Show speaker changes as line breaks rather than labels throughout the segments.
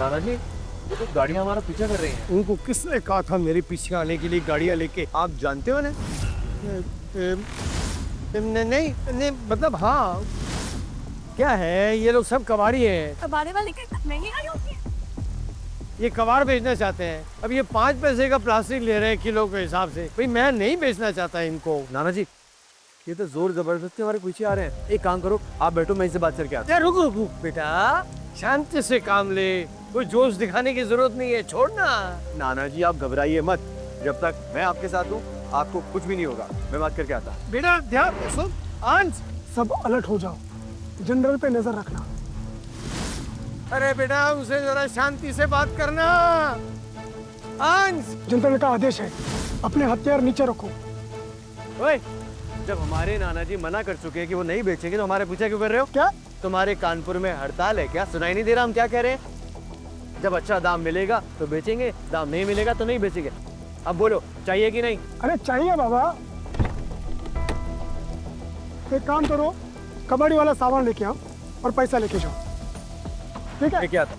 दादाजी ये तो गाड़ियाँ हमारा पीछा कर रही हैं।
उनको किसने कहा था मेरे पीछे आने के लिए गाड़ियाँ लेके?
आप जानते हो ना?
नहीं नहीं, मतलब हाँ, क्या है ये लोग सब कबाड़ी हैं।
कबाड़े वाले के नहीं आई होती है।
ये कबाड़ बेचना चाहते हैं। अब ये 5 पैसे का प्लास्टिक ले रहे हैं किलो के हिसाब से। भाई मैं नहीं बेचना चाहता इनको।
नाना जी ये तो जोर जबरदस्ती हमारे पीछे आ रहे हैं। एक काम करो, आप बैठो, मैं इनसे बात करके आता
रुक रुक रुक बेटा, शांति से काम ले, कोई जोश दिखाने की जरूरत नहीं है, छोड़ना।
हूँ। नाना जी आप घबराइए मत, जब तक मैं आपके साथ हूँ आपको कुछ भी नहीं होगा। मैं बात करके आता।
बेटा ध्यान सुन, अंश
सब अलर्ट हो जाओ, जनरल पे नजर रखना।
अरे बेटा उसे जरा शांति से बात करना। अंश
जनरल का आदेश है, अपने हथियार नीचे रखो।
ओए, जब हमारे नाना जी मना कर चुके हैं कि वो नहीं बेचेंगे तो हमारे पीछे क्यों कर रहे हो?
क्या?
तुम्हारे कानपुर में हड़ताल है क्या? सुनाई नहीं दे रहा हम क्या कह रहे हैं? जब अच्छा दाम मिलेगा तो बेचेंगे, दाम नहीं मिलेगा तो नहीं बेचेंगे। अब बोलो चाहिए कि नहीं?
अरे चाहिए बाबा। एक काम करो, कबाड़ी वाला सामान लेके आओ और पैसा लेके जाओ, ठीक है?
क्या था?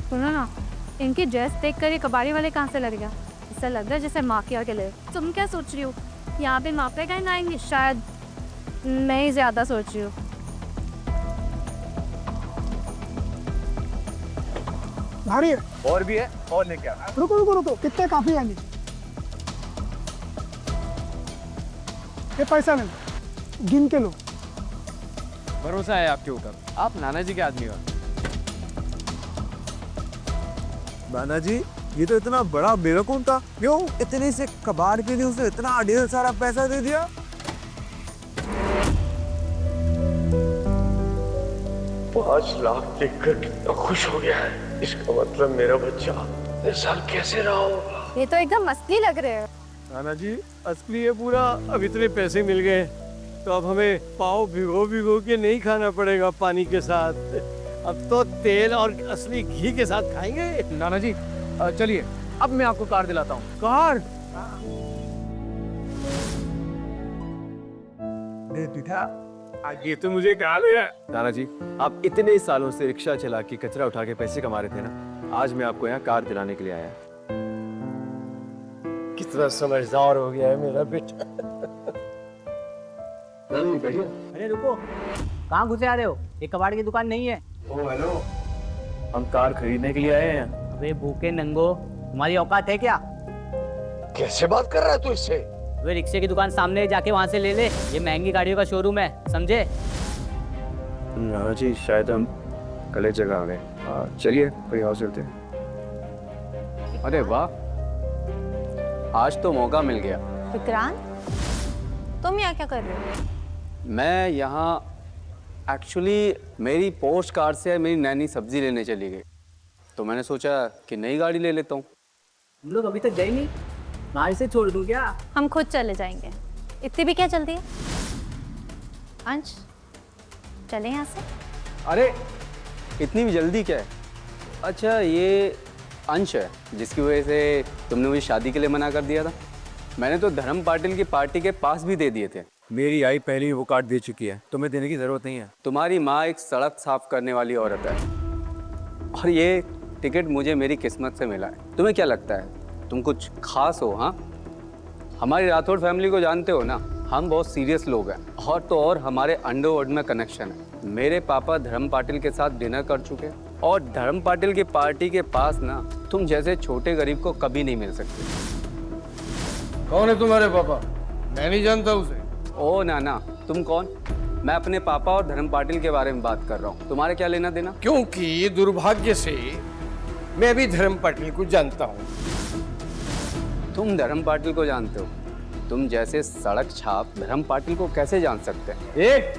सुनो ना, इनकी ड्रेस देख कर ये कबाड़ी वाले कहाँ से लड़ गया? ऐसा लग रहा है जैसे माफिया के लिए। तुम क्या सोच रही हो, यहाँ पे माफिया कहीं ना आएंगे? शायद मैं ही ज्यादा सोच रही हूँ।
भारी है।
और भी है, और लेके आ।
रुको रुको रुको, कितने काफी है? ये पैसा नहीं, गिन के लो।
भरोसा है आपके ऊपर, आप नाना जी के आदमी हो। नाना जी ये तो इतना बड़ा बेवकूफ था, क्यों इतने से कबाड़ के लिए उसे इतना ढेर सारा पैसा दे दिया?
5 लाख देखकर कितना खुश हो गया है। इसका मतलब मेरा बच्चा इस साल कैसे रहा होगा।
ये तो एकदम मस्ती लग रहे है।
नाना जी असली है पूरा। अब इतने पैसे मिल गए तो अब हमें पाव भिगो भिगो के नहीं खाना पड़ेगा पानी के साथ। अब तो तेल और असली घी के साथ खाएंगे।
नाना जी चलिए, अब मैं आपको कार दिलाता हूँ।
कार? ये तो मुझे कहा लिया।
नाना जी आप इतने सालों से रिक्शा चला के कचरा उठा के पैसे कमा रहे थे ना, आज मैं आपको यहाँ कार दिलाने के लिए आया।
कितना समझदार हो गया है मेरा बेटा।
अरे रुको, कहाँ घुसे आ रहे हो? ये कबाड़ की दुकान नहीं है।
ओ हेलो, हम कार खरीदने के लिए आए हैं।
वे भूखे नंगो, तुम्हारी औकात है क्या?
कैसे बात कर रहा है तू इससे?
वे रिक्शे की दुकान सामने जाके वहाँ से ले ले, ये महंगी गाड़ियों का शोरूम है, समझे?
नाना जी शायद हम गलत जगह आ गए। चलिए कोई और चलते हैं। अरे वाह, आज तो मौका मिल गया।
विक्रांत, तुम यहाँ क्या कर रहे हो?
मैं यहाँ एक्चुअली मेरी पोस्ट कार से मेरी नैनी सब्जी लेने चली गई, तो मैंने सोचा कि नई गाड़ी ले लेता हूँ।
हम लोग अभी तक गए नहीं, गाड़ी से छोड़ दूँ क्या?
हम खुद चले जाएंगे, इतनी भी क्या जल्दी है? अंश चले यहाँ से।
अरे इतनी भी जल्दी क्या है? अच्छा ये अंश है जिसकी वजह से तुमने मुझे शादी के लिए मना कर दिया था? मैंने तो धर्म पाटिल की पार्टी के पास भी दे दिए थे।
मेरी आई पहले ही वो कार्ड दे चुकी है, तुम्हें देने की जरूरत नहीं है।
तुम्हारी माँ एक सड़क साफ करने वाली औरत है और ये टिकट मुझे मेरी किस्मत से मिला है। तुम्हें क्या लगता है तुम कुछ खास हो? हाँ, हमारी राठौड़ फैमिली को जानते हो ना, हम बहुत सीरियस लोग हैं। और तो और हमारे अंडरवर्ल्ड में कनेक्शन है। मेरे पापा धर्म पाटिल के साथ डिनर कर चुके हैं और धर्म पाटिल की पार्टी के पास ना तुम जैसे छोटे गरीब को कभी नहीं मिल सकते।
कौन है तुम्हारे पापा? मैं नहीं जानता उसे।
ओ नाना, तुम कौन? मैं अपने पापा और धर्म पाटिल के बारे में बात कर रहा हूँ, तुम्हारे क्या लेना देना?
क्योंकि दुर्भाग्य से मैं भी धर्म पाटिल को जानता हूँ।
तुम धर्म पाटिल को जानते हो? तुम जैसे सड़क छाप धर्म पाटिल को कैसे जान सकते हैं?
ए,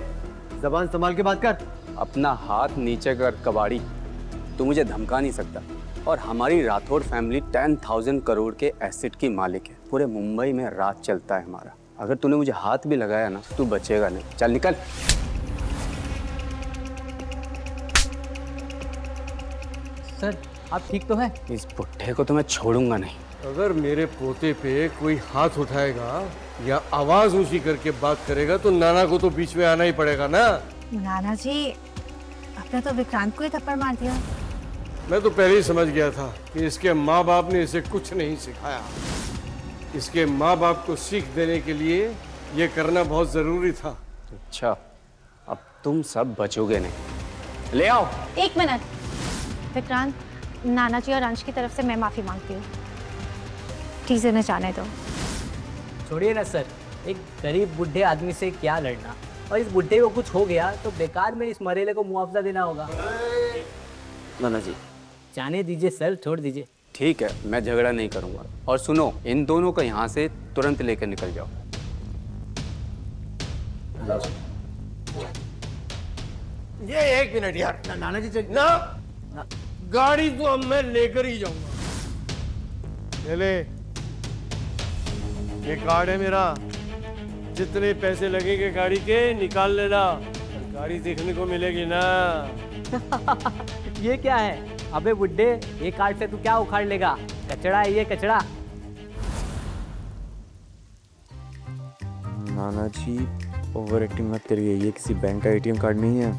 जबान संभाल के बात कर।
अपना हाथ नीचे कर कबाड़ी, तू मुझे धमका नहीं सकता। और हमारी राठौड़ फैमिली 10,000 करोड़ के एसेट की मालिक है। पूरे मुंबई में राज चलता है हमारा। अगर तूने मुझे हाथ भी लगाया ना तू बचेगा नहीं। चल निकल।
सर आप ठीक तो हैं?
इस बुढ़े को तो मैं छोड़ूंगा नहीं।
अगर मेरे पोते पे कोई हाथ उठाएगा या आवाज ऊंची करके बात करेगा तो नाना को तो बीच में आना ही पड़ेगा ना।
नाना जी, आपने तो विक्रांत को ही थप्पड़ मार दिया।
मैं तो पहले ही समझ गया था कि इसके माँ बाप ने इसे कुछ नहीं सिखाया। इसके माँ बाप को सीख देने के लिए ये करना बहुत जरूरी था।
अच्छा, अब तुम सब बचोगे नहीं। ले आओ।
एक मिनट विक्रांत, नाना जी और अंश की तरफ से मैं माफ़ी मांगती हूँ। चीज़ें न जाने दो।
छोड़िए ना सर, एक गरीब बूढ़े आदमी से क्या लड़ना, और इस बूढ़े को कुछ हो गया तो बेकार में इस मरेले को मुआवजा देना होगा।
नाना जी
जाने दीजिए सर, छोड़ दीजिए।
ठीक है, मैं झगड़ा नहीं करूंगा। और सुनो, इन दोनों को यहाँ से तुरंत लेकर निकल जाओ।
ये एक मिनट यार। नाना जी ना, गाड़ी तो अब मैं लेकर ही जाऊंगा। ले ये कार्ड है मेरा, जितने पैसे लगेंगे गाड़ी के निकाल लेना। और गाड़ी देखने को मिलेगी ना।
ये क्या है? अबे बुड्ढे, ये कार्ड से तू क्या उखाड़ लेगा? कचड़ा है ये, कचड़ा।
नाना जी ओवर एक्टिंग मत करिए, ये किसी बैंक का एटीएम कार्ड नहीं है।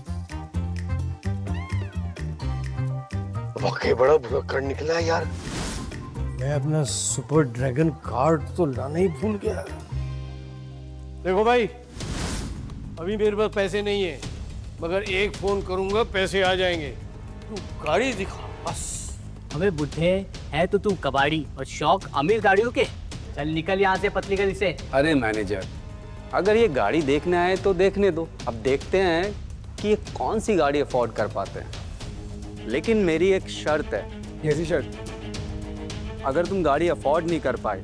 वाकई बड़ा बुरा कार्ड निकला है यार।
मैं अपना सुपर ड्रैगन कार्ड तो लाना ही भूल गया। देखो भाई, अभी मेरे पास पैसे नहीं है, मगर एक फोन करूंगा पैसे आ जाएंगे। तू गाड़ी दिखा बस।
अबे बुड्ढे, है तो तू कबाड़ी और शौक अमीर गाड़ियों के। चल निकल यहाँ से पतली गली से।
अरे मैनेजर, अगर ये गाड़ी देखना है तो देखने दो। अब देखते हैं कि ये कौन सी गाड़ी अफोर्ड कर पाते हैं। लेकिन मेरी एक शर्त है।
कैसी शर्त?
अगर तुम गाड़ी अफोर्ड नहीं कर पाए,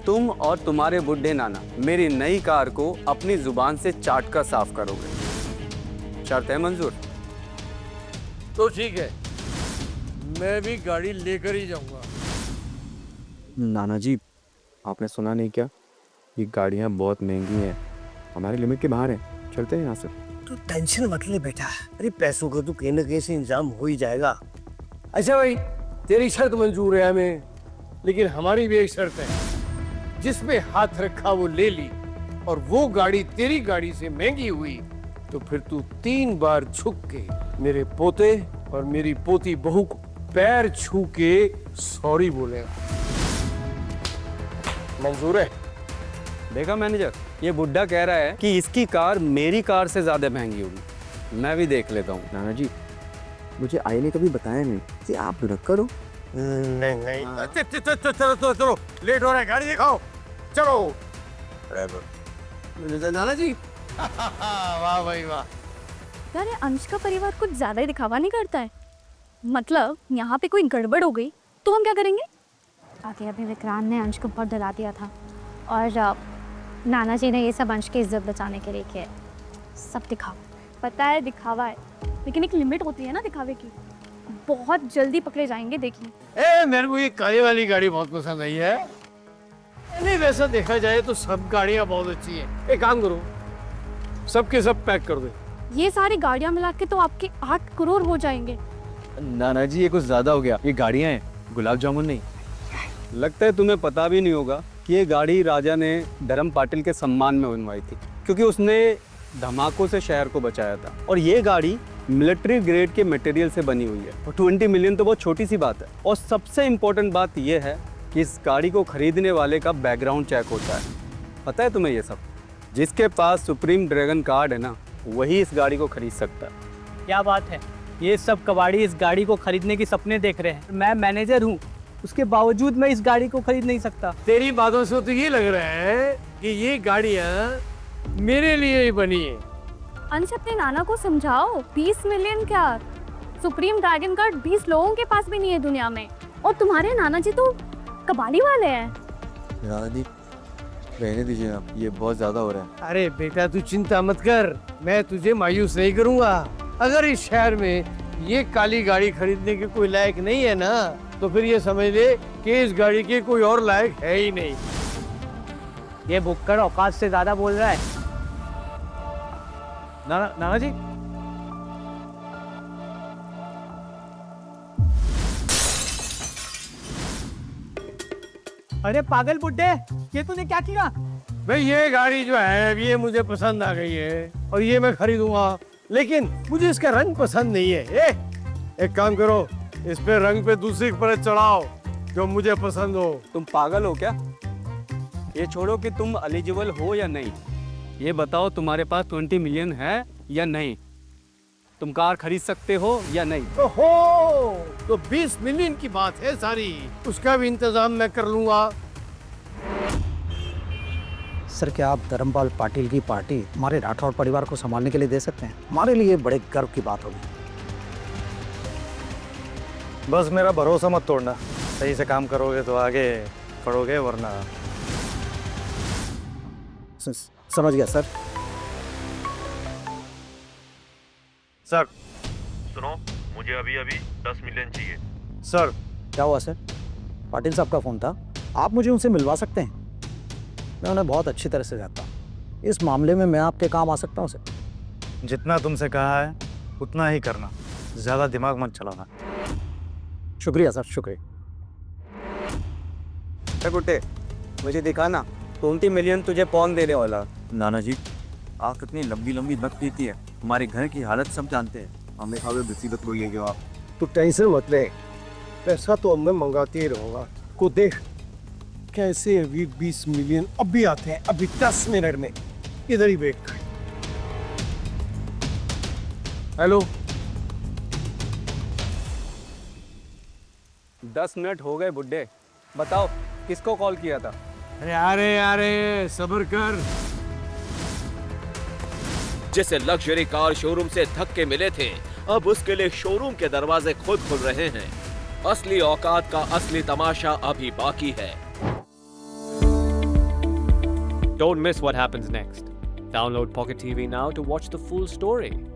तुम और तुम्हारे बुढ़े नाना मेरी नई कार को अपनी जुबान से चाट कर साफ करोगे। शर्त है मंजूर?
तो ठीक है, मैं भी गाड़ी लेकर ही जाऊंगा।
नाना जी आपने सुना नहीं क्या, ये गाड़ियाँ बहुत महंगी हैं, हमारी लिमिट के बाहर हैं। चलते हैं यहाँ से।
तू टेंशन मत ले बेटा, अरे पैसों का तो कहीं ना कहीं से इंतजाम हो ही जाएगा। अच्छा भाई, तेरी शर्त मंजूर है हमें, लेकिन हमारी भी एक शर्त है। जिसमें हाथ रखा वो ले ली, और वो गाड़ी तेरी गाड़ी से महंगी हुई तो फिर तू 3 बार झुक के मेरे पोते और मेरी पोती बहू को पैर छू के सॉरी बोलेगा। मंजूर है?
देखा मैनेजर, ये बुढ़ा कह रहा है कि इसकी कार मेरी कार से ज्यादा महंगी होगी। मैं भी देख लेता हूँ।
नाना जी मुझे आई ने कभी बताया नहीं कि आप रखकर हो।
नहीं चलो लेट हो रहा है, गाड़ी दिखाओ, चलो। नाना जी वाह भाई वाह।
यार ये अंश का परिवार कुछ ज़्यादा ही दिखावा नहीं करता है। मतलब यहाँ पे कोई गड़बड़ हो गई तो हम क्या करेंगे? आगे अभी विक्रांत ने अंश को बहुत डरा दिया था, और नाना जी ने ये सब अंश की इज्जत बचाने के लिए किया। सब दिखावा, पता है दिखावा है, लेकिन एक लिमिट होती है ना दिखावे की। बहुत जल्दी पकड़े जाएंगे, देखिए।
मेरे को ये काली वाली गाड़ी बहुत पसंद आई है। नहीं, वैसा देखा जाए तो सब गाड़ियाँ बहुत अच्छी हैं। एक काम करो, सबके सब पैक कर दो।
ये सारी गाड़ियाँ मिला के तो आपके 8 करोड़ हो जाएंगे।
नाना जी ये कुछ ज्यादा हो गया, ये गाड़ियाँ हैं, गुलाब जामुन नहीं।
लगता है तुम्हें पता भी नहीं होगा कि ये गाड़ी राजा ने धर्म पाटिल के सम्मान में बनवाई थी, क्योंकि उसने धमाकों से शहर को बचाया था। और ये गाड़ी मिलिट्री ग्रेड के मटेरियल से बनी हुई है, और 20 मिलियन तो बहुत छोटी सी बात है। और सबसे इम्पोर्टेंट बात यह है कि इस गाड़ी को खरीदने वाले का बैकग्राउंड चेक होता है। पता है तुम्हें ये सब? जिसके पास सुप्रीम ड्रैगन कार्ड है ना, वही इस गाड़ी को खरीद सकता है।
क्या बात है, ये सब कबाड़ी इस गाड़ी को खरीदने के सपने देख रहे हैं। मैं मैनेजर हूँ, उसके बावजूद मैं इस गाड़ी को खरीद नहीं सकता।
तेरी बातों से तो ये लग रहा है कि ये गाड़ियाँ मेरे लिए ही बनी है।
अंश अपने नाना को समझाओ, 20 मिलियन क्या, सुप्रीम ड्रैगन कार्ड 20 लोगों के पास भी नहीं है दुनिया में। और तुम्हारे नाना जी तो कबाड़ी वाले हैं।
नाना जी रहने दीजिए आप, ये बहुत ज्यादा हो रहा है।
अरे बेटा तू चिंता मत कर, मैं तुझे मायूस नहीं करूंगा। अगर इस शहर में ये काली गाड़ी खरीदने के कोई लायक नहीं है ना, तो फिर ये समझ ले कि इस गाड़ी के कोई और लायक है ही नहीं।
ये बुक्कड़ औकात से ज्यादा बोल रहा है।
नाना जी
अरे पागल बुड्ढे, ये तूने क्या किया?
भाई ये गाड़ी जो है ये मुझे पसंद आ गई है और ये मैं खरीदूंगा, लेकिन मुझे इसका रंग पसंद नहीं है। एक काम करो, इस पे रंग पे दूसरी परत चढ़ाओ जो मुझे पसंद हो।
तुम पागल हो क्या? ये छोड़ो कि तुम एलिजिबल हो या नहीं, ये बताओ तुम्हारे पास 20 मिलियन है या नहीं? तुम कार खरीद सकते हो या नहीं?
ओहो, तो 20 मिलियन की बात है सारी, उसका भी इंतजाम मैं कर लूंगा।
सर क्या आप धर्मपाल पाटिल की पार्टी हमारे राठौड़ परिवार को संभालने के लिए दे सकते हैं? हमारे लिए बड़े गर्व की बात होगी।
बस मेरा भरोसा मत तोड़ना, सही से काम करोगे तो आगे बढ़ोगे, वरना
समझ गया सर।
सर
सुनो, मुझे अभी अभी 10 मिलियन चाहिए।
सर
क्या हुआ सर? पाटिल साहब का फ़ोन था, आप मुझे उनसे मिलवा सकते हैं? मैं उन्हें बहुत अच्छी तरह से जानता हूँ, इस मामले में मैं आपके काम आ सकता हूँ सर।
जितना तुमसे कहा है उतना ही करना, ज़्यादा दिमाग मत चलाना।
शुक्रिया सर, शुक्रिया।
गुड्डे, मुझे दिखाना 20 मिलियन तुझे कौन देने वाला?
नाना जी, आप कितनी लंबी लंबी नक पीती है, हमारे घर की हालत सब जानते हैं। हमें खावे मुसीबत को ये क्यों आप?
तू टेंशन मत ले, पैसा तो मैं मंगाते ही रहूंगा। को देख कैसे अभी 20 मिलियन अभी आते हैं, अभी 10 मिनट में। इधर ही बैठ। हेलो,
10 मिनट हो गए बुड्ढे, बताओ किसको कॉल किया था?
अरे अरे सब्र कर।
जिसे लग्जरी कार शोरूम से धक्के मिले थे, अब उसके लिए शोरूम के दरवाजे खुद खुल रहे हैं। असली औकात का असली तमाशा अभी बाकी है।
Don't miss what happens next. Download Pocket TV now to watch the full story.